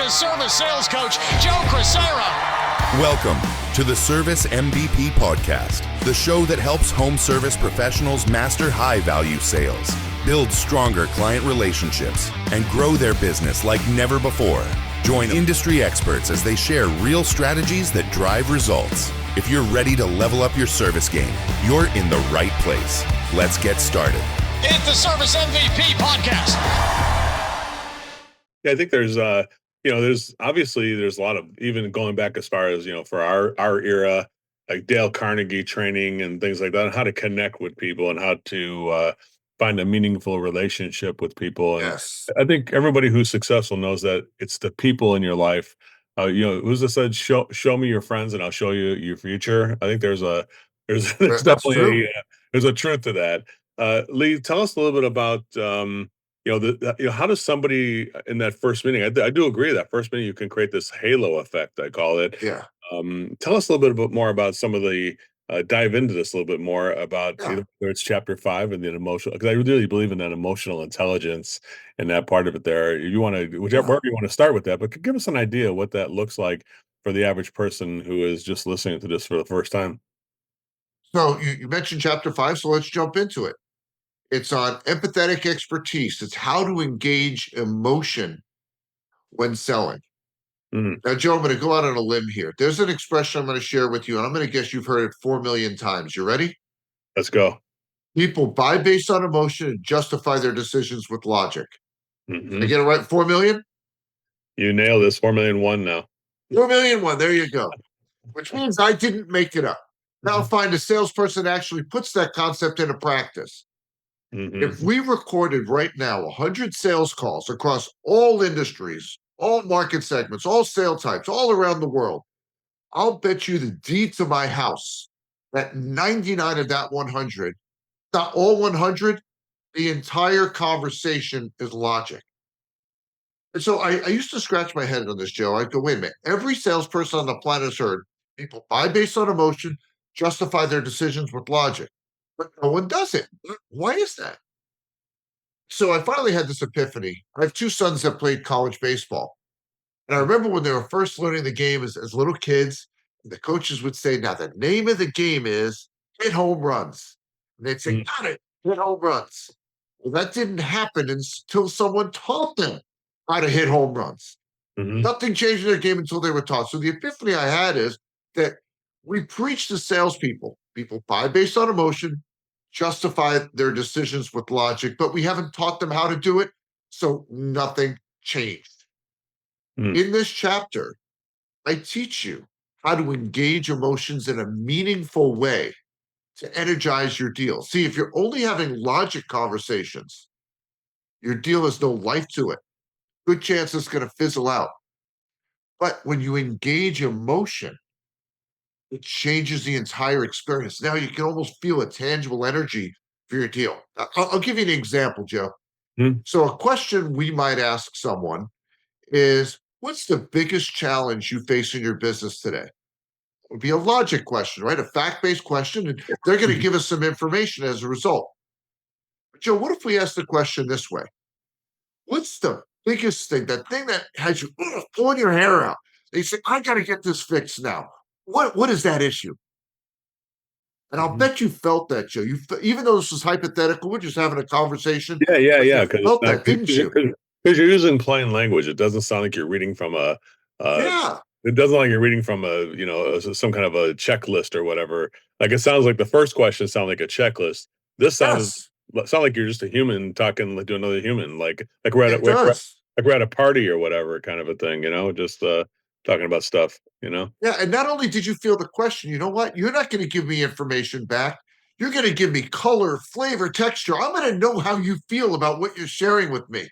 Florida's service sales coach, Joe Crisara. Welcome to the Service MVP Podcast, the show that helps home service professionals master high-value sales, build stronger client relationships, and grow their business like never before. Join industry experts as they share real strategies that drive results. If you're ready to level up your service game, you're in the right place. Let's get started. It's the Service MVP Podcast. Yeah, I think there's there's a lot of, even going back as far as, for our era, like Dale Carnegie training and things like that, on how to connect with people and how to find a meaningful relationship with people. And Yes. I think everybody who's successful knows that it's the people in your life. Who's that said, show me your friends and I'll show you your future. I think there's there's That's definitely true. there's a truth to that. Lee, tell us a little bit about how does somebody in that first meeting? I do agree that first meeting you can create this halo effect, I call it. Yeah. Tell us a little bit more about some of the dive into this a little bit more about Yeah. whether it's chapter 5 and the emotional, because I really believe in that emotional intelligence and that part of it there. You want to, Yeah. wherever you want to start with that, but give us an idea what that looks like for the average person who is just listening to this for the first time. So you mentioned chapter 5, so let's jump into it. It's on empathetic expertise. It's how to engage emotion when selling. Mhm. Now, Joe, I'm going to go out on a limb here. There's an expression I'm going to share with you, and I'm going to guess you've heard it 4 million times. You ready? Let's go. People buy based on emotion and justify their decisions with logic. Mhm. I get it right? 4 million? You nailed this. 4,000,001 now. 4 million one. There you go. Which means I didn't make it up. Now find a salesperson that actually puts that concept into practice. Mhm. If we recorded right now 100 sales calls across all industries, all market segments, all sale types, all around the world, I'll bet you the deed to my house that 99 of that 100, not all 100, the entire conversation is logic. And so I used to scratch my head on this, Joe. I'd go, wait a minute. Every salesperson on the planet has heard people buy based on emotion, justify their decisions with logic, but no one does it. Why is that? So I finally had this epiphany. I have 2 sons that played college baseball. And I remember when they were first learning the game as little kids, the coaches would say, now the name of the game is hit home runs. And they'd say, Mm. got it, hit home runs. Well, that didn't happen until someone taught them how to hit home runs. Mhm. Nothing changed in their game until they were taught. So the epiphany I had is that we preach to salespeople. People buy based on emotion, justify their decisions with logic, but we haven't taught them how to do it. So nothing changed. Mm. In this chapter, I teach you how to engage emotions in a meaningful way to energize your deal. See, if you're only having logic conversations, your deal has no life to it. Good chance it's going to fizzle out. But when you engage emotion, it changes the entire experience. Now you can almost feel a tangible energy for your deal. I'll give you an example, Joe. Mm. So a question we might ask someone is, what's the biggest challenge you face in your business today? It would be a logic question, right? A fact-based question, and they're going to give us some information as a result. But Joe, what if we ask the question this way? What's the biggest thing, that thing that has you pulling your hair out? They say, I got to get this fixed now. What is that issue? And I'll Mhm. bet you felt that, Joe. Even though this was hypothetical, we're just having a conversation. Yeah, But you because felt that, didn't you? you're using plain language. It doesn't sound like you're reading from uh, Yeah. it doesn't sound like you're reading from some kind of a checklist or whatever. Like, it sounds like the first question sounded like a checklist. This Yes, sound like you're just a human talking to another human, like we're at it does. like we're at a party or whatever kind of a thing, just talking about stuff. Yeah, and not only did you feel the question, you know what? You're not going to give me information back. You're going to give me color, flavor, texture. I'm going to know how you feel about what you're sharing with me.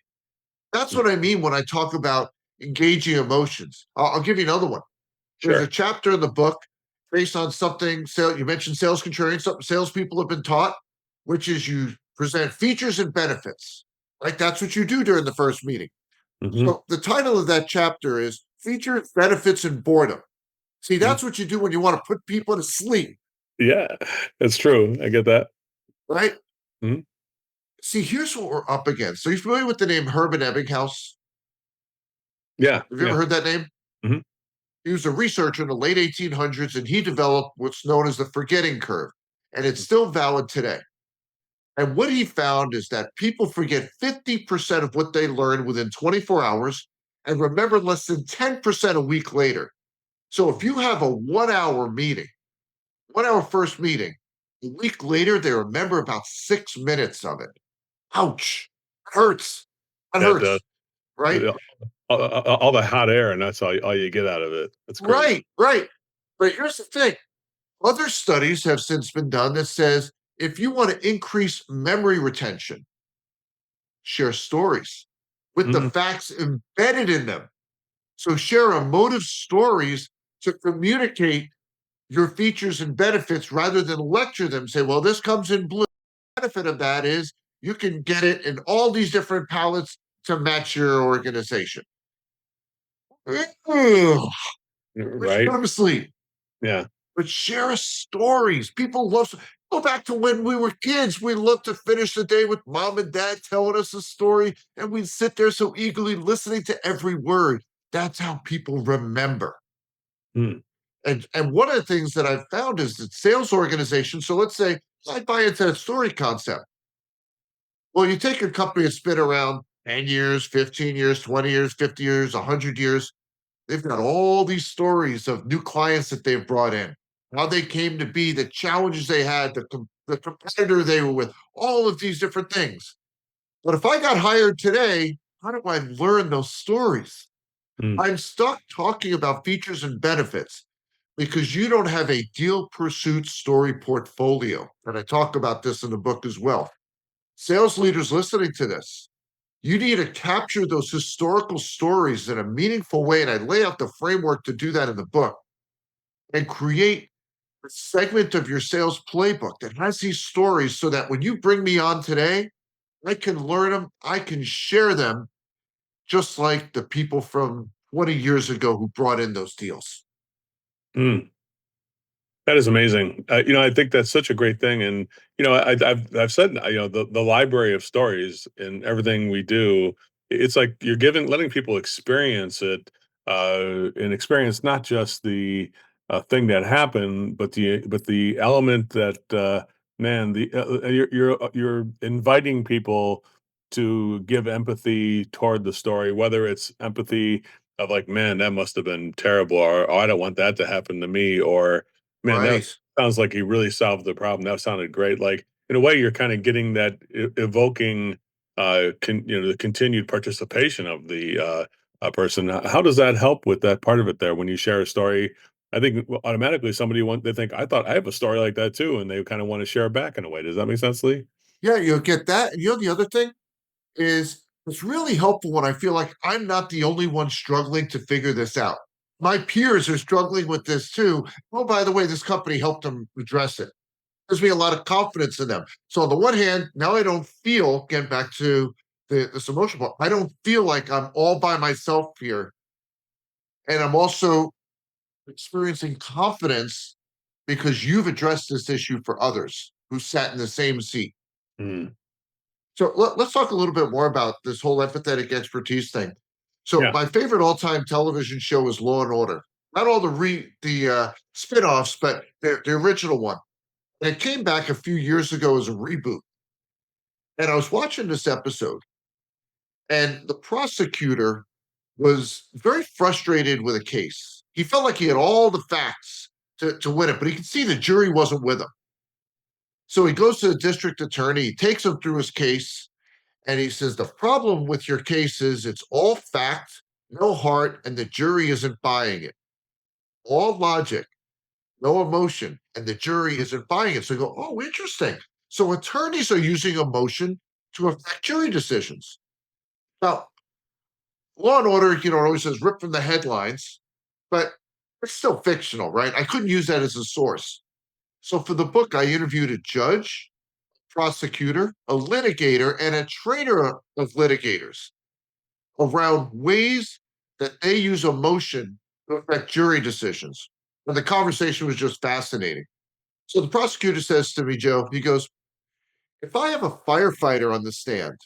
That's what I mean when I talk about engaging emotions. I'll give you another one. There's a Sure. chapter in the book based on something. You mentioned sales contrarian, something salespeople have been taught, which is you present features and benefits. Like that's what you do during the first meeting. Hmm. So the title of that chapter is Features, Benefits, and Boredom. See, that's what you do when you want to put people to sleep, Yeah, it's true. I get that. right? Mhm. See, here's what we're up against. So you're familiar with the name Herman Ebbinghaus? Yeah. Have you Yeah. ever heard that name? Mhm. He was a researcher in the late 1800s, and he developed what's known as the forgetting curve, and it's still valid today. And what he found is that people forget 50% of what they learned within 24 hours and remember less than 10% a week later. So if you have a 1 hour meeting, 1 hour first meeting, a week later, they remember about 6 minutes of it. Ouch. Hurts. That That does. hurts, right? All the hot air, and that's all you get out of it. That's crazy. Right, right. But here's the thing. Other studies have since been done that says if you want to increase memory retention, share stories with the Mhm. facts embedded in them. So share emotive stories to communicate your features and benefits rather than lecture them. Say, well, this comes in blue. The benefit of that is you can get it in all these different palettes to match your organization. Ugh, wish you Right? go to sleep. Yeah. But share us stories. People love go back to when we were kids. We loved to finish the day with mom and dad telling us a story, and we'd sit there so eagerly listening to every word. That's how people remember. Mm. And one of the things that I've found is that sales organizations. So let's say I buy into that story concept. Well, you take a company that's been around 10 years, 15 years, 20 years, 50 years, 100 years. They've got all these stories of new clients that they've brought in, how they came to be, the challenges they had, the competitor they were with, all of these different things. But if I got hired today, how do I learn those stories? Mm. I'm stuck talking about features and benefits because you don't have a deal pursuit story portfolio. And I talk about this in the book as well. Sales leaders listening to this, you need to capture those historical stories in a meaningful way. And I lay out the framework to do that in the book and create a segment of your sales playbook that has these stories so that when you bring me on today, I can learn them, I can share them, just like the people from 20 years ago who brought in those deals. Mm. That is amazing. I think that's such a great thing, and I've said, the library of stories and everything we do. It's like you're letting people experience it, and experience not just the thing that happened, but the element that man, you're inviting people to give empathy toward the story, whether it's empathy of like, man, that must have been terrible, or oh, I don't want that to happen to me, or man, that Right. sounds like he really solved the problem. That sounded great. Like in a way, you're kind of getting that evoking, the continued participation of the person. How does that help with that part of it there when you share a story? I think automatically they think I thought I have a story like that too, and they kind of want to share it back in a way. Does that make sense, Lee? Yeah, you'll get that. And the other thing is it's really helpful when I feel like I'm not the only one struggling to figure this out. My peers are struggling with this too. Oh, by the way, this company helped them address it. Gives me a lot of confidence in them. So on the one hand, now I don't feel, getting back to this emotional part, I don't feel like I'm all by myself here. And I'm also experiencing confidence because you've addressed this issue for others who sat in the same seat. Mm. So let's talk a little bit more about this whole empathetic expertise thing. So Yeah. my favorite all-time television show is Law and Order. Not all the spin-offs, but the original one. And it came back a few years ago as a reboot. And I was watching this episode, and the prosecutor was very frustrated with a case. He felt like he had all the facts to win it, but he could see the jury wasn't with him. So he goes to the district attorney, he takes him through his case, and he says, the problem with your case is it's all fact, no heart, and the jury isn't buying it. All logic, no emotion, and the jury isn't buying it. So you go, oh, interesting. So attorneys are using emotion to affect jury decisions. Now, Law and Order, it always says rip from the headlines, but it's still fictional, right? I couldn't use that as a source. So for the book, I interviewed a judge, prosecutor, a litigator, and a trainer of litigators around ways that they use emotion to affect jury decisions. And the conversation was just fascinating. So the prosecutor says to me, Joe, he goes, if I have a firefighter on the stand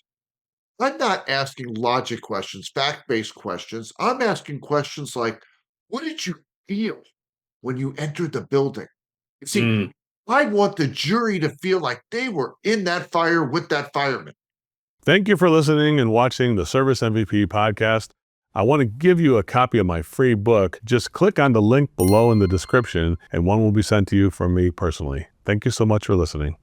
I'm not asking logic questions, fact-based questions. I'm asking questions like, what did you feel when you entered the building? You see, Mm. I want the jury to feel like they were in that fire with that fireman. Thank you for listening and watching the Service MVP podcast. I want to give you a copy of my free book. Just click on the link below in the description, and one will be sent to you from me personally. Thank you so much for listening.